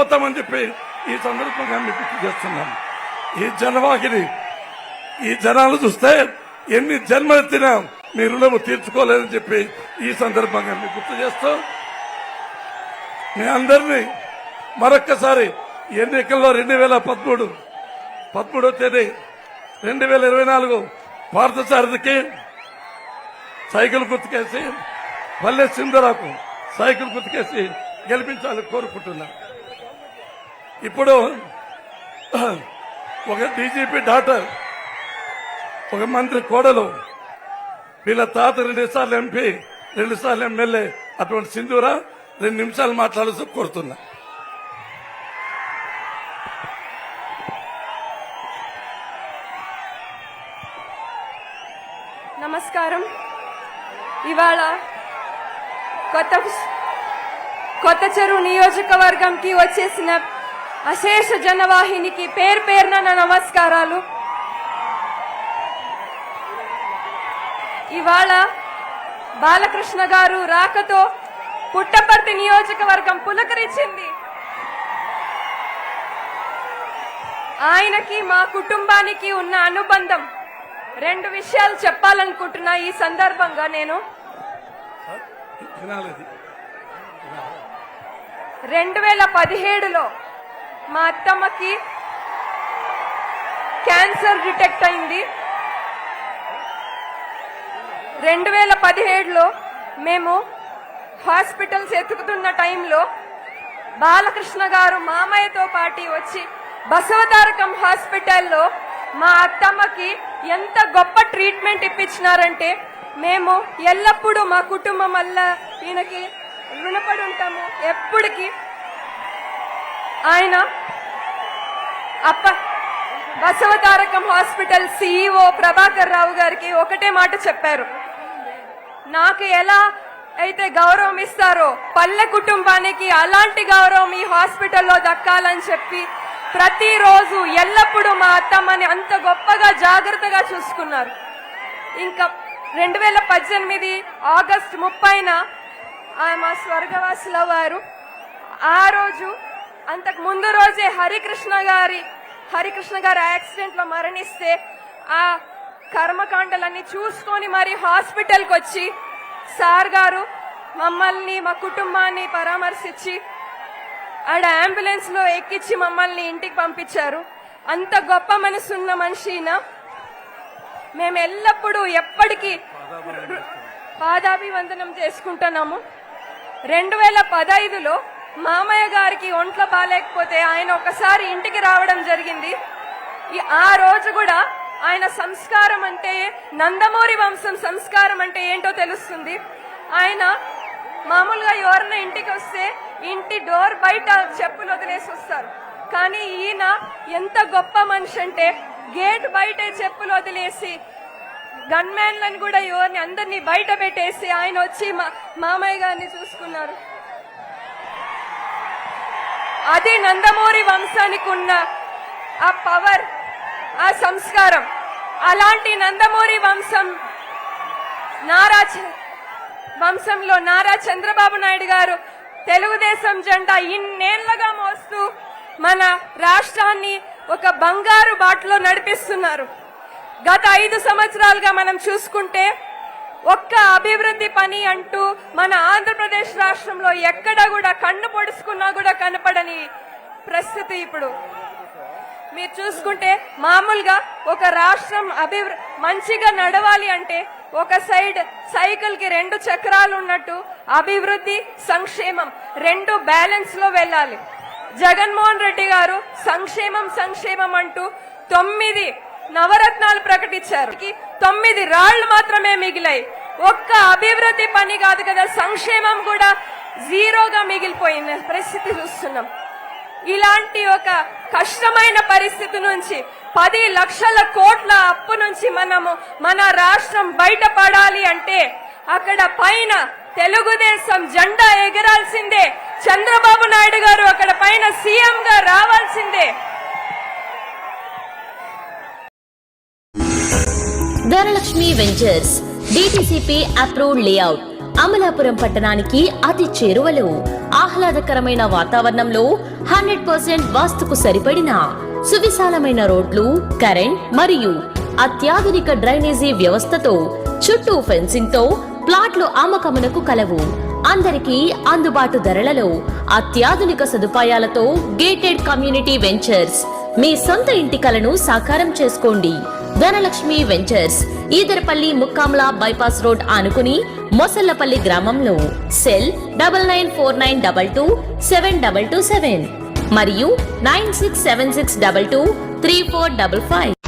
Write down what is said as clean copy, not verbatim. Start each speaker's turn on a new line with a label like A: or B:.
A: పోతామని చెప్పి ఈ సందర్భంగా మీకు గుర్తు చేస్తున్నాం. ఈ జనవాహిని, ఈ జనాలు చూస్తే ఎన్ని జన్మలెత్తినా మీ రుణము తీర్చుకోలేదని చెప్పి ఈ సందర్భంగా మీకు గుర్తు చేస్తూ మీ అందరినీ మరొక్కసారి ఎన్నికల్లో 2013 తేదీ 2024 పార్థసారథికి సైకిల్ గుర్తుకేసి పల్లె సింధరాకు సైకిల్ గుర్తుకేసి గెలిపించాలని కోరుకుంటున్నాను. ఇప్పుడు ఒక డీజీపీ డాక్టర్, ఒక మంత్రి కోడలు, వీళ్ళ తాత 2 సార్లు ఎంపీ 2 సార్లు ఎమ్మెల్యే అటువంటి సింధూరా 2 నిమిషాలు మాట్లాడాల్సి కోరుతున్నా.
B: నమస్కారం. ఇవాళ కొత్త చెరువు నియోజకవర్గంకి వచ్చేసిన అశేష జనవాహినికి పేరు పేరున నా నమస్కారాలు. ఇవాళ బాలకృష్ణ గారు రాకతో పుట్టపర్తి నియోజకవర్గం పులకరించింది. ఆయనకి మా కుటుంబానికి ఉన్న అనుబంధం 2 విషయాలు చెప్పాలనుకుంటున్నా. ఈ సందర్భంగా నేను 2017లో మా అత్తమ్మకి క్యాన్సర్ డిటెక్ట్ అయింది. 2017లో మేము హాస్పిటల్స్ ఎతుకుతున్న టైంలో బాలకృష్ణ గారు మామయ్యతో పాటు వచ్చి బసవతారకం హాస్పిటల్లో మా అత్తమ్మకి ఎంత గొప్ప ట్రీట్మెంట్ ఇప్పించినారంటే మేము ఎల్లప్పుడూ మా కుటుంబం వల్ల ఈయనకి రుణపడి ఉంటాము. ఎప్పటికీ ఆయన బసవతారకం హాస్పిటల్ సిఇఓ ప్రభాకర్ రావు గారికి ఒకటే మాట చెప్పారు, నాకు ఎలా అయితే గౌరవం ఇస్తారో పల్లె కుటుంబానికి అలాంటి గౌరవం ఈ హాస్పిటల్లో దక్కాలని చెప్పి ప్రతిరోజు ఎల్లప్పుడూ మా అత్తమ్మని అంత గొప్పగా జాగ్రత్తగా చూసుకున్నారు. ఇంకా 2018 ఆగస్టు 30న మా స్వర్గవాసుల వారు, ఆ రోజు అంతకు ముందు రోజే హరికృష్ణ గారు యాక్సిడెంట్ లో మరణిస్తే ఆ కర్మకాండలన్నీ చూసుకొని మరి హాస్పిటల్కి వచ్చి సార్ గారు మమ్మల్ని మా కుటుంబాన్ని పరామర్శించి ఆడ అంబులెన్స్ లో ఎక్కించి మమ్మల్ని ఇంటికి పంపించారు. అంత గొప్ప మనసున్న మనిషిన మేము ఎల్లప్పుడూ ఎప్పటికీ పాదాభివందనం చేసుకుంటున్నాము. 2015లో మామయ్య గారికి ఒంట్లో బాగాలేకపోతే ఆయన ఒకసారి ఇంటికి రావడం జరిగింది. ఆ రోజు కూడా ఆయన సంస్కారం అంటే, నందమూరి వంశం సంస్కారం అంటే ఏంటో తెలుస్తుంది. ఆయన మామూలుగా ఎవరన్నా ఇంటికి వస్తే ఇంటి డోర్ బయట చెప్పులు వదిలేసి వస్తారు, కానీ ఈయన ఎంత గొప్ప మనిషి అంటే గేట్ బయటే చెప్పులు వదిలేసి గన్మ్యాన్లను కూడా ఎవరిని అందరినీ బయట పెట్టేసి ఆయన వచ్చి మామయ్య గారిని చూసుకున్నారు. అది నందమూరి వంశానికి ఉన్న ఆ పవర్, ఆ సంస్కారం. అలాంటి నందమూరి వంశంలో నారా చంద్రబాబు నాయుడు గారు తెలుగుదేశం జెండా ఇన్నేళ్లుగా మోస్తూ మన రాష్ట్రాన్ని ఒక బంగారు బాటలో నడిపిస్తున్నారు. గత 5 సంవత్సరాలుగా మనం చూసుకుంటే ఒక్క అభివృద్ధి పని అంటూ మన ఆంధ్రప్రదేశ్ రాష్ట్రంలో ఎక్కడ కూడా కన్ను పొడుచుకున్నా కూడా కనపడని పరిస్థితి. ఇప్పుడు మీరు చూసుకుంటే మామూలుగా ఒక రాష్ట్రం మంచిగా నడవాలి అంటే ఒక సైడ్ సైకిల్ కి 2 చక్రాలు ఉన్నట్టు అభివృద్ధి సంక్షేమం 2 బ్యాలెన్స్ లో వెళ్ళాలి. జగన్మోహన్ రెడ్డి గారు సంక్షేమం అంటూ 9 నవరత్నాలు ప్రకటించారు. 9 రాళ్లు మాత్రమే మిగిలాయి. ఒక్క అభివృద్ధి పని కాదు కదా, సంక్షేమం కూడా జీరోగా మిగిలిపోయిన పరిస్థితి చూస్తున్నాం. ఇలాంటి ఒక కష్టమైన పరిస్థితి నుంచి 10 లక్షల కోట్ల అప్పు నుంచి మన రాష్ట్రం బయటపడాలి అంటే అక్కడ పైన తెలుగుదేశం జెండా ఎగరాల్సిందే. చంద్రబాబు నాయుడు గారు అక్కడ పైన సీఎం గా రావాల్సిందే.
C: Dhanalakshmi ventures DTCP approved layout Amalapuram పట్టణానికి అతి చేరువలో ఆహ్లాదకరమైన వాతావరణంలో 100% వాస్తుకు సరిపడిన సువిశాలమైన రోడ్లు, కరెంట్ మరియు అత్యాధునిక డ్రైనేజీ వ్యవస్థతో చుట్టూ ఫెన్సింగ్ తో ప్లాట్లు అమ్మకమునకు కలవు. అందరికీ అందుబాటు ధరలలో అత్యాధునిక సదుపాయాలతో గేటెడ్ కమ్యూనిటీ వెంచర్స్. మీ సొంత ఇంటి కలను సాకారం చేసుకోండి. Dhanalakshmi ventures, Edarapalli Mukkamala bypass road ఆనుకుని మొసళ్లపల్లి గ్రామంలో. సెల్ 9949227227 మరియు 9676223455.